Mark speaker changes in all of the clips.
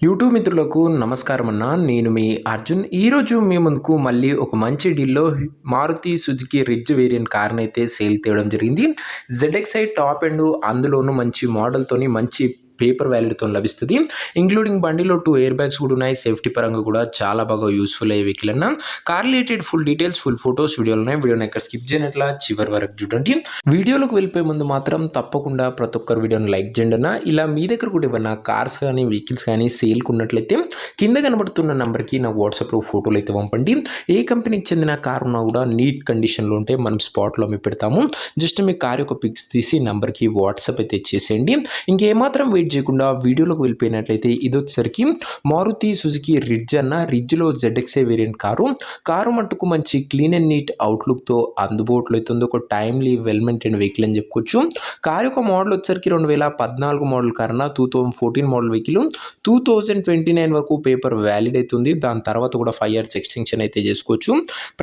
Speaker 1: YouTube మిత్రులకు నమస్కారం అన్న. నేను మీ అర్జున్. ఈరోజు మీ ముందుకు మళ్ళీ ఒక మంచి డీల్‌లో మారుతి సుజుకి రిడ్జ్ వేరియంట్ కార్‌నైతే సేల్ తేవడం జరిగింది. జెడ్ఎక్స్ఐ టాప్ ఎండ్, అందులోనూ మంచి మోడల్‌తోని మంచి పేపర్ వాల్యూతో లభిస్తుంది. ఇంక్లూడింగ్ బండిలో 2 ఎయిర్ బ్యాగ్స్ కూడా ఉన్నాయి. సేఫ్టీ పరంగా కూడా చాలా బాగా యూస్‌ఫుల్ అయ్యే వెహికల్ అన్న. Car related full details, full photos వీడియోలు ఉన్నాయి. వీడియోని ఎక్కడ స్కిప్ చేయనట్లా చివరి వరకు చూడండి. వీడియోలోకి వెళ్ళిపోయే ముందు మాత్రం తప్పకుండా ప్రతి ఒక్కరు వీడియోని లైక్ చేయండి అన్న. ఇలా మీ దగ్గర కూడా ఏమన్నా కార్స్ కానీ వెహికల్స్ కానీ సేల్‌కి ఉన్నట్లయితే కింద కనబడుతున్న నంబర్‌కి నా వాట్సాప్‌లో ఫోటోలు అయితే పంపండి. ఏ కంపెనీకి చెందిన కార్ ఉన్నా కూడా నీట్ కండిషన్‌లో ఉంటే మనం స్పాట్‌లో అమ్మి పెడతాము. జస్ట్ మీ కార్ యొక్క పిక్స్ తీసి నంబర్‌కి వాట్సాప్ అయితే చేసేయండి. ఇంకేమాత్రం వెయిట్ చేయకుండా వీడియోలోకి వెళ్ళిపోయినట్లయితే ఇది వచ్చేసరికి మారుతి సుజుకి రిడ్జ్ అన్న. రిడ్జ్లో జెడ్ఎక్స్ఐ వేరియంట్ కారు మట్టుకు మంచి క్లీన్ అండ్ నీట్ అవుట్లుక్తో అందుబాటులో అవుతుంది. ఒక టైమ్లీ వెల్ మెయింటైన్ వెహికల్ అని చెప్పుకోవచ్చు. కారు యొక్క మోడల్ వచ్చేసరికి 2014 మోడల్ కార్ అన్న. 2014 మోడల్ వెహికల్ 2029 వరకు పేపర్ వ్యాలిడ్ అవుతుంది. దాని తర్వాత కూడా 5 ఇయర్స్ ఎక్స్టెన్షన్ అయితే చేసుకోవచ్చు.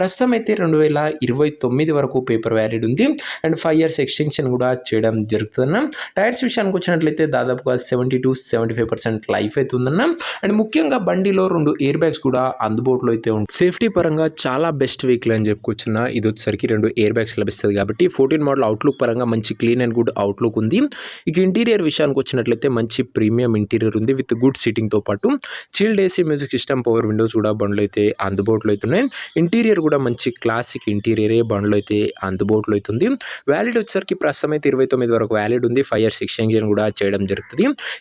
Speaker 1: ప్రస్తుతం అయితే 2029 వరకు పేపర్ వ్యాలిడ్ ఉంది అండ్ 5 ఇయర్స్ ఎక్స్టెన్షన్ కూడా చేయడం జరుగుతుందన్న. టైర్స్ విషయానికి వచ్చినట్లయితే దాదాపుగా 70-75% లైఫ్ అయితే ఉందన్న. అండ్ ముఖ్యంగా బండిలో 2 ఎయిర్ బ్యాగ్స్ కూడా అందుబాటులో అయితే ఉంది. సేఫ్టీ పరంగా చాలా బెస్ట్ వెహికల్ అని చెప్పుకోవచ్చున్న. ఇది వచ్చేసరికి 2 ఎయిర్ బ్యాగ్స్ లభిస్తుంది కాబట్టి 14 మోడల్ అవుట్లుక్ పరంగా మంచి క్లీన్ అండ్ గుడ్ అవుట్లుక్ ఉంది. ఇక ఇంటీరియర్ విషయానికి వచ్చినట్లయితే మంచి ప్రీమియం ఇంటీరియర్ ఉంది విత్ గుడ్ సీటింగ్తో పాటు chilled AC, music system, power Windows కూడా బండ్లు అయితే అందుబాటులో అవుతున్నాయి. ఇంటీరియర్ కూడా మంచి క్లాసిక్ ఇంటీరియరే బండ్లు అయితే అందుబాటులో అవుతుంది. వ్యాలిడ్ వచ్చేసరికి ప్రస్తుతం అయితే 29 వరకు వ్యాలిడ్ ఉంది. 5 ఇయర్స్ ఎక్స్టెన్షన్ కూడా చేయడం జరుగుతుంది.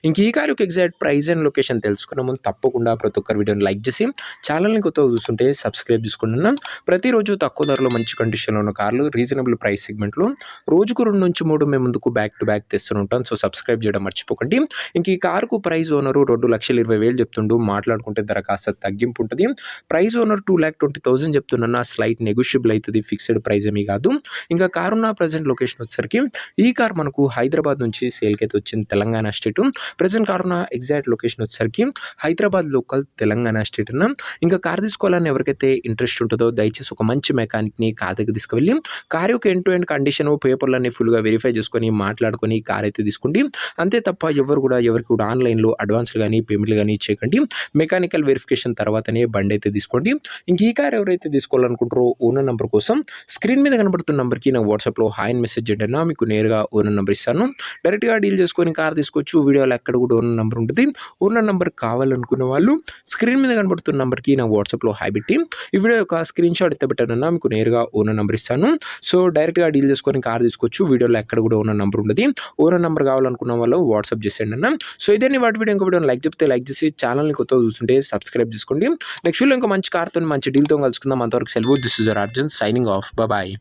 Speaker 1: ఇంక ఈ కార్ యొక్క ఎగ్జాక్ట్ ప్రైస్ అండ్ లొకేషన్ తెలుసుకున్న ముందు తప్పకుండా ప్రతి ఒక్కరు వీడియోని లైక్ చేసి ఛానల్ని కొత్తగా చూస్తుంటే సబ్స్క్రైబ్ చేసుకుంటున్నాం. ప్రతిరోజు తక్కువ ధరలో మంచి కండిషన్లో ఉన్న కార్లు రీజనబుల్ ప్రైస్ సెగ్మెంట్లో రోజుకు 2 నుంచి 3 మేము ముందుకు బ్యాక్ టు బ్యాక్ తెస్తూనే ఉంటాం. సో సబ్స్క్రైబ్ చేయడం మర్చిపోకండి. ఇంక ఈ కారుకు ప్రైస్ ఓనరు 2,20,000 చెప్తుండు. మాట్లాడుకుంటే ధర కాస్త తగ్గింపు ఉంటుంది. ప్రైస్ ఓనర్ 2,20,000 చెప్తున్నా. స్లైట్ నెగోషియబుల్ అవుతుంది. ఫిక్స్డ్ ప్రైస్ ఏమీ కాదు. ఇంకా కారు ఉన్న ప్రజెంట్ లొకేషన్ వచ్చేసరికి ఈ కార్ మనకు హైదరాబాద్ నుంచి సేల్కి అయితే వచ్చింది. తెలంగాణ స్టేట్. ప్రజెంట్ కార్ ఉన్న ఎగ్జాక్ట్ లొకేషన్ వచ్చేసరికి హైదరాబాద్ లోకల్, తెలంగాణ స్టేట్ అన్న. ఇంకా కార్ తీసుకోవాలని ఎవరికైతే ఇంట్రెస్ట్ ఉంటుందో దయచేసి ఒక మంచి మెకానిక్ని కార్ దగ్గర తీసుకువెళ్ళి కార్ యొక్క ఎండ్ టు ఎండ్ కండిషన్, పేపర్లన్నీ ఫుల్గా వెరిఫై చేసుకొని మాట్లాడుకొని కార్ అయితే తీసుకోండి. అంతే తప్ప ఎవరికి కూడా ఆన్లైన్లో అడ్వాన్స్లు కానీ పేమెంట్లు కానీ చేయకండి. మెకానికల్ వెరిఫికేషన్ తర్వాతనే బండి అయితే తీసుకోండి. ఇంక ఈ కార్ ఎవరైతే తీసుకోవాలనుకుంటారో ఓనర్ నెంబర్ కోసం స్క్రీన్ మీద కనబడుతున్న నెంబర్కి నా వాట్సాప్లో హాయ్ అని మెసేజ్ చేయండి అన్న. మీకు నేరుగా ఓనర్ నెంబర్ ఇస్తాను. డైరెక్ట్గా డీల్ చేసుకొని కార్ తీసుకోవచ్చు. వీడియోలో ఎక్కడ కూడా ఓనర్ నెంబర్ ఉంటుంది. ఓనర్ నెంబర్ కావాలనుకున్న వాళ్ళు స్క్రీన్ మీద కనబడుతున్న నెంబర్కి నా వాట్సాప్లో హాయ్ పెట్టి ఈ వీడియో యొక్క స్క్రీన్ షాట్ ఎత్తే పెట్టానన్నా మీకు నేరుగా ఓనర్ నెంబర్ ఇస్తాను. సో డైరెక్ట్గా డీల్ చేసుకొని కార్ తీసుకోవచ్చు. వీడియోలో ఎక్కడ కూడా ఓనర్ నెంబర్ ఉంటుంది. ఓనర్ నెంబర్ కావాలనుకున్న వాళ్ళు వాట్సాప్ చేసేయండి అన్న. సో ఇదే వాటి వీడియో, ఇంకో వీడియో లైక్ చెప్తే లైక్ చేసి ఛానల్ని కొత్తగా చూస్తుంటే సబ్స్క్రైబ్ చేసుకోండి. నెక్స్ట్ వీడియో ఇంకా మంచి కార్తో మంచి డీల్తో కలుసుకుందాం. అంతవరకు సెలవు. This is your Arjun signing off. Bye.